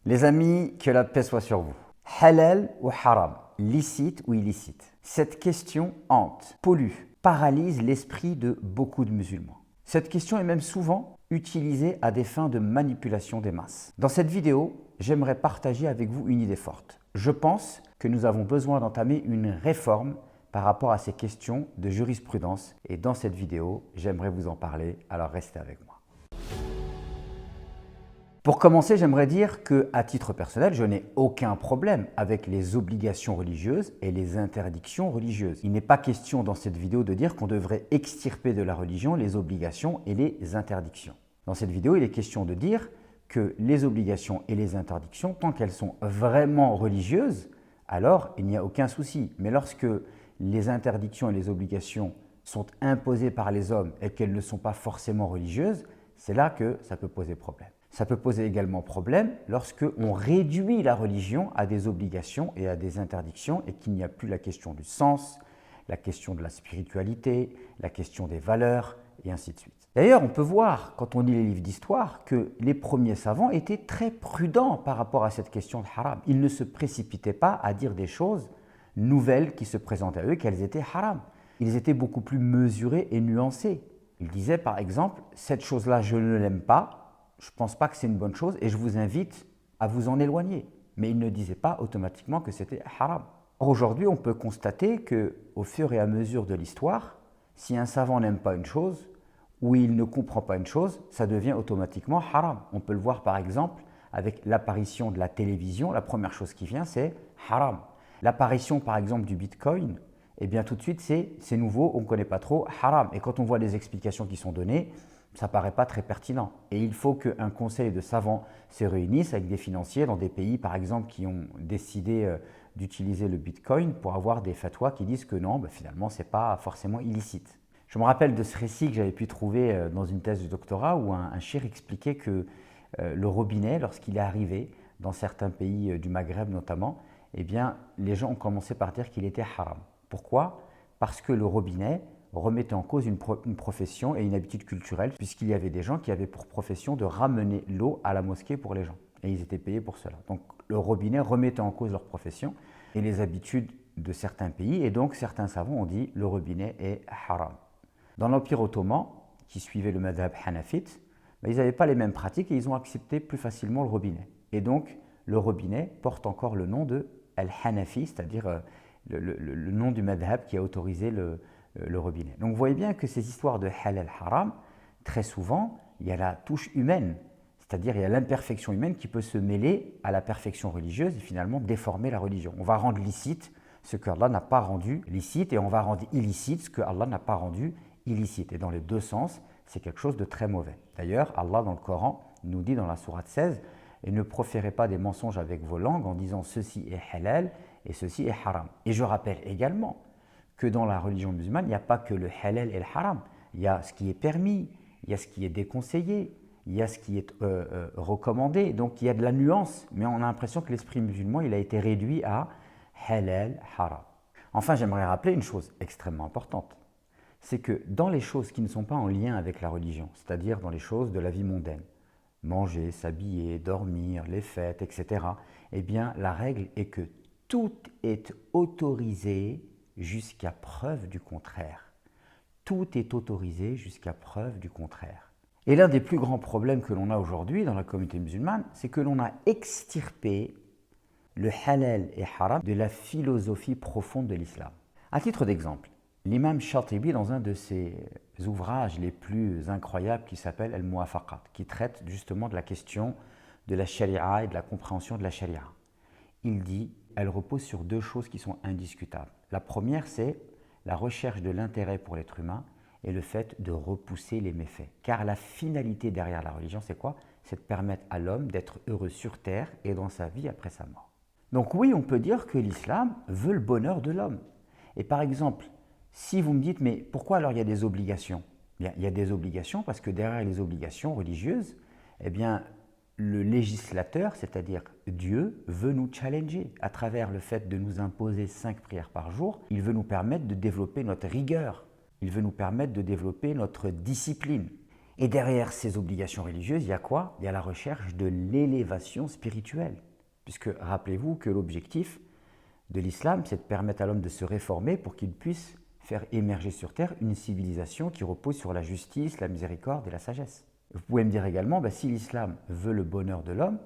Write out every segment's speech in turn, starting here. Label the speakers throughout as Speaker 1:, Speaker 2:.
Speaker 1: Les amis, que la paix soit sur vous. Halal ou haram, licite ou illicite? Cette question hante, pollue, paralyse l'esprit de beaucoup de musulmans. Cette question est même souvent utilisée à des fins de manipulation des masses. Dans cette vidéo, j'aimerais partager avec vous une idée forte. Je pense que nous avons besoin d'entamer une réforme par rapport à ces questions de jurisprudence et dans cette vidéo, j'aimerais vous en parler, alors restez avec moi. Pour commencer, j'aimerais dire qu'à titre personnel, je n'ai aucun problème avec les obligations religieuses et les interdictions religieuses. Il n'est pas question dans cette vidéo de dire qu'on devrait extirper de la religion les obligations et les interdictions. Dans cette vidéo, il est question de dire que les obligations et les interdictions, tant qu'elles sont vraiment religieuses, alors il n'y a aucun souci. Mais lorsque les interdictions et les obligations sont imposées par les hommes et qu'elles ne sont pas forcément religieuses, c'est là que ça peut poser problème. Ça peut poser également problème lorsque on réduit la religion à des obligations et à des interdictions et qu'il n'y a plus la question du sens, la question de la spiritualité, la question des valeurs et ainsi de suite. D'ailleurs, on peut voir, quand on lit les livres d'histoire, que les premiers savants étaient très prudents par rapport à cette question de haram. Ils ne se précipitaient pas à dire des choses nouvelles qui se présentaient à eux, qu'elles étaient haram. Ils étaient beaucoup plus mesurés et nuancés. Ils disaient par exemple, cette chose-là, je ne l'aime pas, je ne pense pas que c'est une bonne chose et je vous invite à vous en éloigner. Mais il ne disait pas automatiquement que c'était haram. Or, aujourd'hui, on peut constater qu'au fur et à mesure de l'histoire, si un savant n'aime pas une chose ou il ne comprend pas une chose, ça devient automatiquement haram. On peut le voir par exemple avec l'apparition de la télévision. La première chose qui vient, c'est haram. L'apparition par exemple du bitcoin, eh bien tout de suite, c'est nouveau, on ne connaît pas trop, haram. Et quand on voit les explications qui sont données, ça ne paraît pas très pertinent. Et il faut qu'un conseil de savants se réunisse avec des financiers dans des pays, par exemple, qui ont décidé d'utiliser le bitcoin pour avoir des fatwas qui disent que non, finalement, ce n'est pas forcément illicite. Je me rappelle de ce récit que j'avais pu trouver dans une thèse de doctorat où un cheikh expliquait que le robinet, lorsqu'il est arrivé dans certains pays du Maghreb notamment, eh bien, les gens ont commencé par dire qu'il était haram. Pourquoi? Parce que le robinet remettait en cause une profession et une habitude culturelle, puisqu'il y avait des gens qui avaient pour profession de ramener l'eau à la mosquée pour les gens. Et ils étaient payés pour cela. Donc le robinet remettait en cause leur profession et les habitudes de certains pays. Et donc certains savants ont dit le robinet est haram. Dans l'Empire ottoman, qui suivait le madhab hanafite, ils n'avaient pas les mêmes pratiques et ils ont accepté plus facilement le robinet. Et donc le robinet porte encore le nom de al-Hanafi, c'est-à-dire le nom du madhab qui a autorisé le robinet. Donc vous voyez bien que ces histoires de halal haram, très souvent, il y a la touche humaine, c'est-à-dire il y a l'imperfection humaine qui peut se mêler à la perfection religieuse et finalement déformer la religion. On va rendre licite ce que Allah n'a pas rendu licite et on va rendre illicite ce que Allah n'a pas rendu illicite. Et dans les deux sens, c'est quelque chose de très mauvais. D'ailleurs, Allah dans le Coran nous dit dans la sourate 16 « Et ne proférez pas des mensonges avec vos langues en disant ceci est halal et ceci est haram ». Et je rappelle également que dans la religion musulmane, il n'y a pas que le halal et le haram. Il y a ce qui est permis, il y a ce qui est déconseillé, il y a ce qui est recommandé. Donc il y a de la nuance, mais on a l'impression que l'esprit musulman il a été réduit à halal, haram. Enfin, j'aimerais rappeler une chose extrêmement importante. C'est que dans les choses qui ne sont pas en lien avec la religion, c'est-à-dire dans les choses de la vie mondaine, manger, s'habiller, dormir, les fêtes, etc., eh bien la règle est que tout est autorisé jusqu'à preuve du contraire. Tout est autorisé jusqu'à preuve du contraire. Et l'un des plus grands problèmes que l'on a aujourd'hui dans la communauté musulmane, c'est que l'on a extirpé le halal et haram de la philosophie profonde de l'islam. À titre d'exemple, l'imam Shatibi, dans un de ses ouvrages les plus incroyables qui s'appelle Al-Muwafaqat, qui traite justement de la question de la sharia et de la compréhension de la sharia, il dit elle repose sur deux choses qui sont indiscutables. La première, c'est la recherche de l'intérêt pour l'être humain et le fait de repousser les méfaits. Car la finalité derrière la religion, c'est quoi? C'est de permettre à l'homme d'être heureux sur terre et dans sa vie après sa mort. Donc oui, on peut dire que l'islam veut le bonheur de l'homme. Et par exemple, si vous me dites, mais pourquoi alors il y a des obligations? Bien, il y a des obligations parce que derrière les obligations religieuses, eh bien, le législateur, c'est-à-dire Dieu, veut nous challenger à travers le fait de nous imposer 5 prières par jour. Il veut nous permettre de développer notre rigueur. Il veut nous permettre de développer notre discipline. Et derrière ces obligations religieuses, il y a quoi? Il y a la recherche de l'élévation spirituelle. Puisque rappelez-vous que l'objectif de l'islam, c'est de permettre à l'homme de se réformer pour qu'il puisse faire émerger sur terre une civilisation qui repose sur la justice, la miséricorde et la sagesse. Vous pouvez me dire également, si l'islam veut le bonheur de l'homme,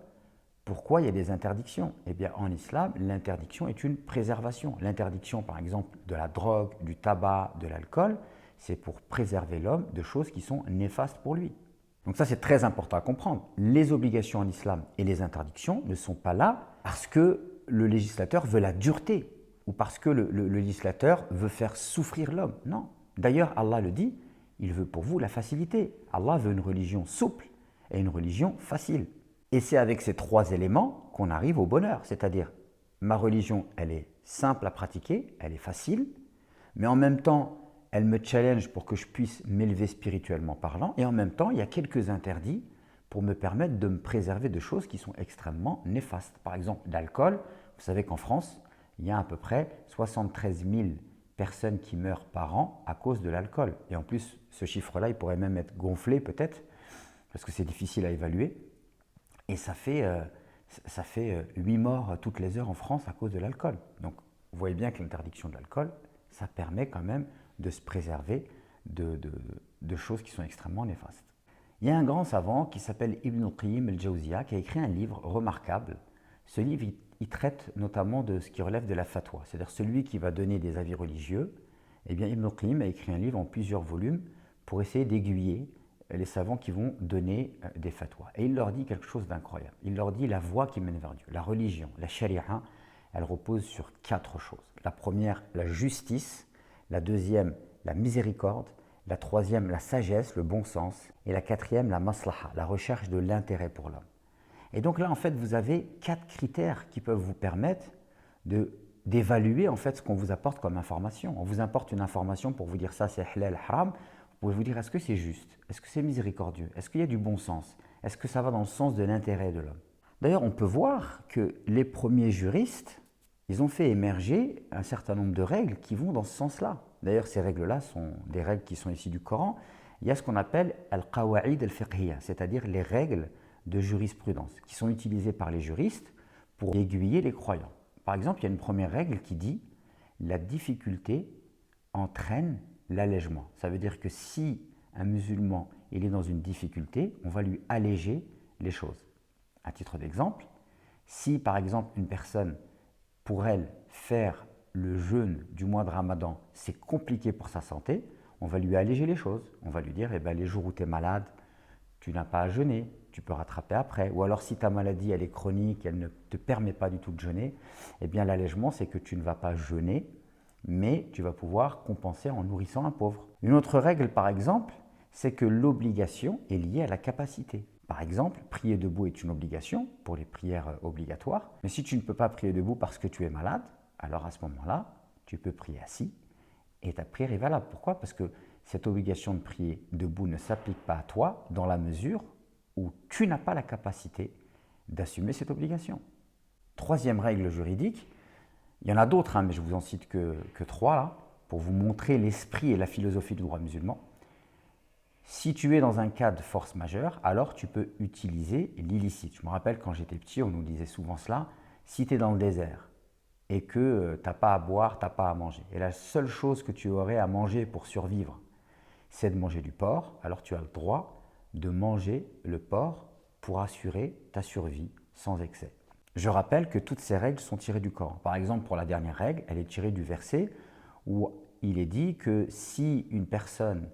Speaker 1: pourquoi il y a des interdictions? Eh bien, en islam, l'interdiction est une préservation. L'interdiction, par exemple, de la drogue, du tabac, de l'alcool, c'est pour préserver l'homme de choses qui sont néfastes pour lui. Donc ça, c'est très important à comprendre. Les obligations en islam et les interdictions ne sont pas là parce que le législateur veut la dureté ou parce que le législateur veut faire souffrir l'homme. Non. D'ailleurs, Allah le dit, il veut pour vous la facilité. Allah veut une religion souple et une religion facile. Et c'est avec ces trois éléments qu'on arrive au bonheur. C'est-à-dire, ma religion, elle est simple à pratiquer, elle est facile, mais en même temps, elle me challenge pour que je puisse m'élever spirituellement parlant, et en même temps, il y a quelques interdits pour me permettre de me préserver de choses qui sont extrêmement néfastes. Par exemple, l'alcool. Vous savez qu'en France, il y a à peu près 73 000 personnes qui meurent par an à cause de l'alcool. Et en plus, ce chiffre-là, il pourrait même être gonflé peut-être, parce que c'est difficile à évaluer. Et ça fait 8 morts toutes les heures en France à cause de l'alcool. Donc, vous voyez bien que l'interdiction de l'alcool, ça permet quand même de se préserver de choses qui sont extrêmement néfastes. Il y a un grand savant qui s'appelle Ibn al-Qayyim al-Jawziyya qui a écrit un livre remarquable. Ce livre, il traite notamment de ce qui relève de la fatwa, c'est-à-dire celui qui va donner des avis religieux. Eh bien, Ibn al-Qayyim a écrit un livre en plusieurs volumes pour essayer d'aiguiller les savants qui vont donner des fatwas. Et il leur dit quelque chose d'incroyable. Il leur dit la voie qui mène vers Dieu, la religion, la sharia, elle repose sur 4 choses. La première, la justice. La deuxième, la miséricorde. La troisième, la sagesse, le bon sens. Et la quatrième, la maslaha, la recherche de l'intérêt pour l'homme. Et donc là, en fait, vous avez 4 critères qui peuvent vous permettre d'évaluer en fait ce qu'on vous apporte comme information. On vous apporte une information pour vous dire ça c'est halal, haram. Vous pouvez vous dire est-ce que c'est juste? Est-ce que c'est miséricordieux? Est-ce qu'il y a du bon sens? Est-ce que ça va dans le sens de l'intérêt de l'homme? D'ailleurs, on peut voir que les premiers juristes, ils ont fait émerger un certain nombre de règles qui vont dans ce sens-là. D'ailleurs, ces règles-là sont des règles qui sont issues du Coran. Il y a ce qu'on appelle al-qawa'id al-fiqhiyya, c'est-à-dire les règles de jurisprudence qui sont utilisées par les juristes pour aiguiller les croyants. Par exemple, il y a une première règle qui dit « la difficulté entraîne l'allègement ». Ça veut dire que si un musulman il est dans une difficulté, on va lui alléger les choses. À titre d'exemple, si par exemple une personne, pour elle, faire le jeûne du mois de Ramadan, c'est compliqué pour sa santé, on va lui alléger les choses. On va lui dire, les jours où tu es malade, tu n'as pas à jeûner, tu peux rattraper après. Ou alors si ta maladie elle est chronique, elle ne te permet pas du tout de jeûner, l'allègement c'est que tu ne vas pas jeûner, mais tu vas pouvoir compenser en nourrissant un pauvre. Une autre règle par exemple, c'est que l'obligation est liée à la capacité. Par exemple, prier debout est une obligation pour les prières obligatoires, mais si tu ne peux pas prier debout parce que tu es malade, alors à ce moment-là, tu peux prier assis et ta prière est valable. Pourquoi? Parce que cette obligation de prier debout ne s'applique pas à toi dans la mesure où tu n'as pas la capacité d'assumer cette obligation. Troisième règle juridique, il y en a d'autres, mais je vous en cite que 3 là, pour vous montrer l'esprit et la philosophie du droit musulman. Si tu es dans un cas de force majeure, alors tu peux utiliser l'illicite. Je me rappelle quand j'étais petit, on nous disait souvent cela, si tu es dans le désert et que tu n'as pas à boire, tu n'as pas à manger, et la seule chose que tu aurais à manger pour survivre, c'est de manger du porc, alors tu as le droit de manger le porc pour assurer ta survie sans excès. Je rappelle que toutes ces règles sont tirées du Coran. Par exemple, pour la dernière règle, elle est tirée du verset où il est dit que si une personne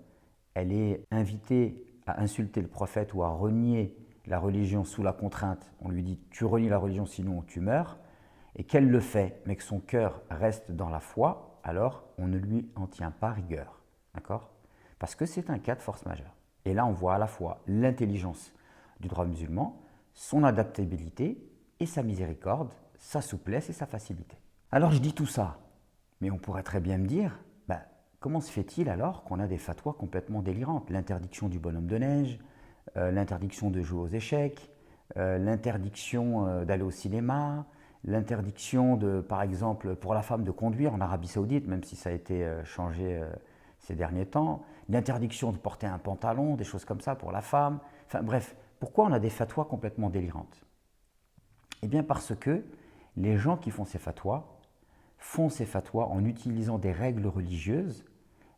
Speaker 1: elle est invitée à insulter le prophète ou à renier la religion sous la contrainte, on lui dit « tu renies la religion sinon tu meurs », et qu'elle le fait, mais que son cœur reste dans la foi, alors on ne lui en tient pas rigueur. D'accord? Parce que c'est un cas de force majeure. Et là, on voit à la fois l'intelligence du droit musulman, son adaptabilité et sa miséricorde, sa souplesse et sa facilité. Alors je dis tout ça, mais on pourrait très bien me dire, comment se fait-il alors qu'on a des fatwas complètement délirantes? L'interdiction du bonhomme de neige, l'interdiction de jouer aux échecs, l'interdiction d'aller au cinéma, l'interdiction, par exemple, pour la femme de conduire en Arabie Saoudite, même si ça a été changé, ces derniers temps, l'interdiction de porter un pantalon, des choses comme ça pour la femme. Enfin bref, pourquoi on a des fatwas complètement délirantes? Eh bien parce que les gens qui font ces fatwas en utilisant des règles religieuses,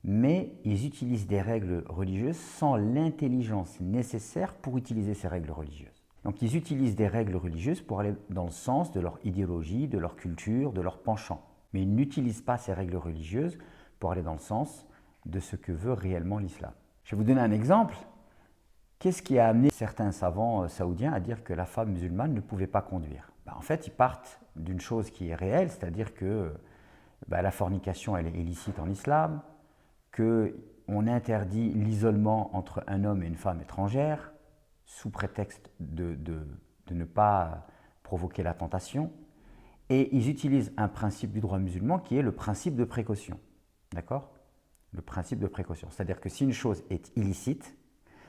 Speaker 1: mais ils utilisent des règles religieuses sans l'intelligence nécessaire pour utiliser ces règles religieuses. Donc ils utilisent des règles religieuses pour aller dans le sens de leur idéologie, de leur culture, de leur penchant. Mais ils n'utilisent pas ces règles religieuses pour aller dans le sens de ce que veut réellement l'islam. Je vais vous donner un exemple. Qu'est-ce qui a amené certains savants saoudiens à dire que la femme musulmane ne pouvait pas conduire? En fait, ils partent d'une chose qui est réelle, c'est-à-dire que la fornication elle est illicite en islam, qu'on interdit l'isolement entre un homme et une femme étrangère, sous prétexte de ne pas provoquer la tentation, et ils utilisent un principe du droit musulman qui est le principe de précaution. D'accord? Le principe de précaution. C'est-à-dire que si une chose est illicite,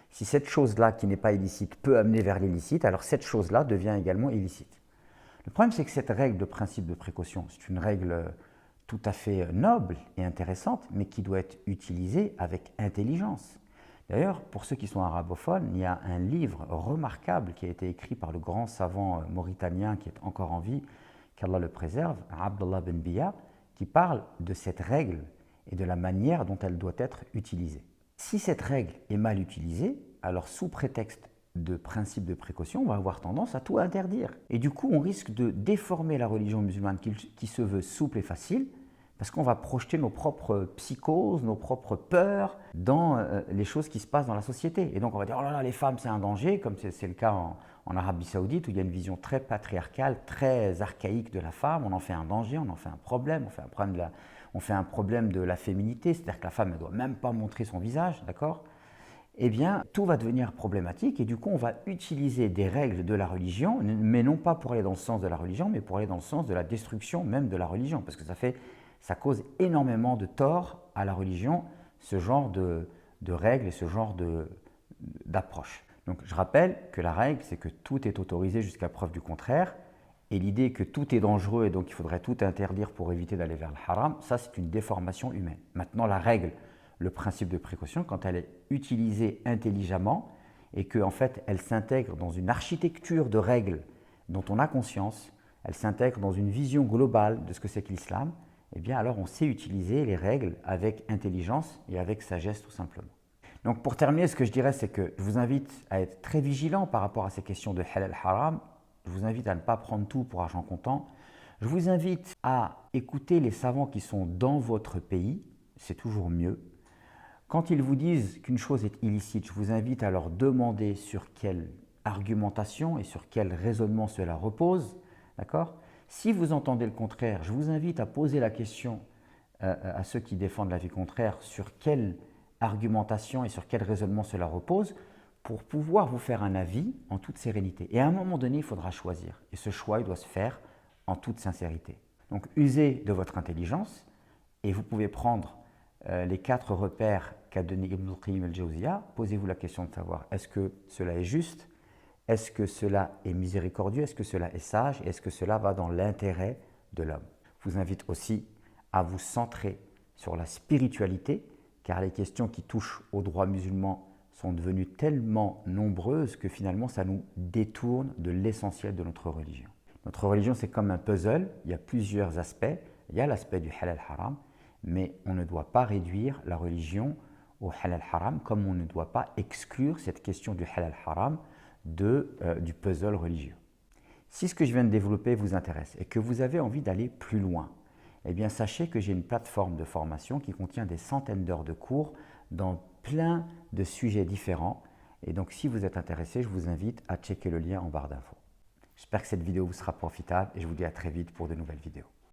Speaker 1: si cette chose-là qui n'est pas illicite peut amener vers l'illicite, alors cette chose-là devient également illicite. Le problème, c'est que cette règle de principe de précaution, c'est une règle tout à fait noble et intéressante, mais qui doit être utilisée avec intelligence. D'ailleurs, pour ceux qui sont arabophones, il y a un livre remarquable qui a été écrit par le grand savant mauritanien qui est encore en vie, qu'Allah le préserve, Abdullah Ben Biya, qui parle de cette règle et de la manière dont elle doit être utilisée. Si cette règle est mal utilisée, alors sous prétexte de principe de précaution, on va avoir tendance à tout interdire. Et du coup, on risque de déformer la religion musulmane qui se veut souple et facile, parce qu'on va projeter nos propres psychoses, nos propres peurs dans les choses qui se passent dans la société. Et donc on va dire, oh là là, les femmes c'est un danger, comme c'est le cas en Arabie Saoudite, où il y a une vision très patriarcale, très archaïque de la femme, on en fait un danger, on en fait un problème, on fait un problème de la féminité, c'est-à-dire que la femme ne doit même pas montrer son visage, d'accord? Eh bien, tout va devenir problématique et du coup, on va utiliser des règles de la religion, mais non pas pour aller dans le sens de la religion, mais pour aller dans le sens de la destruction même de la religion, parce que ça cause énormément de tort à la religion, ce genre de règles et ce genre d'approche. Donc, je rappelle que la règle, c'est que tout est autorisé jusqu'à preuve du contraire, et l'idée que tout est dangereux et donc il faudrait tout interdire pour éviter d'aller vers le haram, ça c'est une déformation humaine. Maintenant, la règle, le principe de précaution, quand elle est utilisée intelligemment et qu'en fait elle s'intègre dans une architecture de règles dont on a conscience, elle s'intègre dans une vision globale de ce que c'est que l'islam, eh bien alors on sait utiliser les règles avec intelligence et avec sagesse tout simplement. Donc pour terminer, ce que je dirais, c'est que je vous invite à être très vigilant par rapport à ces questions de halal haram. Je vous invite à ne pas prendre tout pour argent comptant. Je vous invite à écouter les savants qui sont dans votre pays, c'est toujours mieux. Quand ils vous disent qu'une chose est illicite, je vous invite à leur demander sur quelle argumentation et sur quel raisonnement cela repose. D'accord? Si vous entendez le contraire, je vous invite à poser la question à ceux qui défendent l'avis contraire sur quelle argumentation et sur quel raisonnement cela repose pour pouvoir vous faire un avis en toute sérénité. Et à un moment donné, il faudra choisir. Et ce choix, il doit se faire en toute sincérité. Donc, usez de votre intelligence et vous pouvez prendre les 4 repères qu'a donné Ibn al-Qayyim al-Jawziyya. Posez-vous la question de savoir, est-ce que cela est juste? Est-ce que cela est miséricordieux? Est-ce que cela est sage? Est-ce que cela va dans l'intérêt de l'homme? Je vous invite aussi à vous centrer sur la spiritualité, car les questions qui touchent au droit musulman sont devenues tellement nombreuses que finalement ça nous détourne de l'essentiel de notre religion. Notre religion, c'est comme un puzzle, il y a plusieurs aspects. Il y a l'aspect du halal haram, mais on ne doit pas réduire la religion au halal haram, comme on ne doit pas exclure cette question du halal haram du puzzle religieux. Si ce que je viens de développer vous intéresse et que vous avez envie d'aller plus loin, eh bien sachez que j'ai une plateforme de formation qui contient des centaines d'heures de cours dans plein de sujets différents. Et donc si vous êtes intéressé, je vous invite à checker le lien en barre d'infos. J'espère que cette vidéo vous sera profitable et je vous dis à très vite pour de nouvelles vidéos.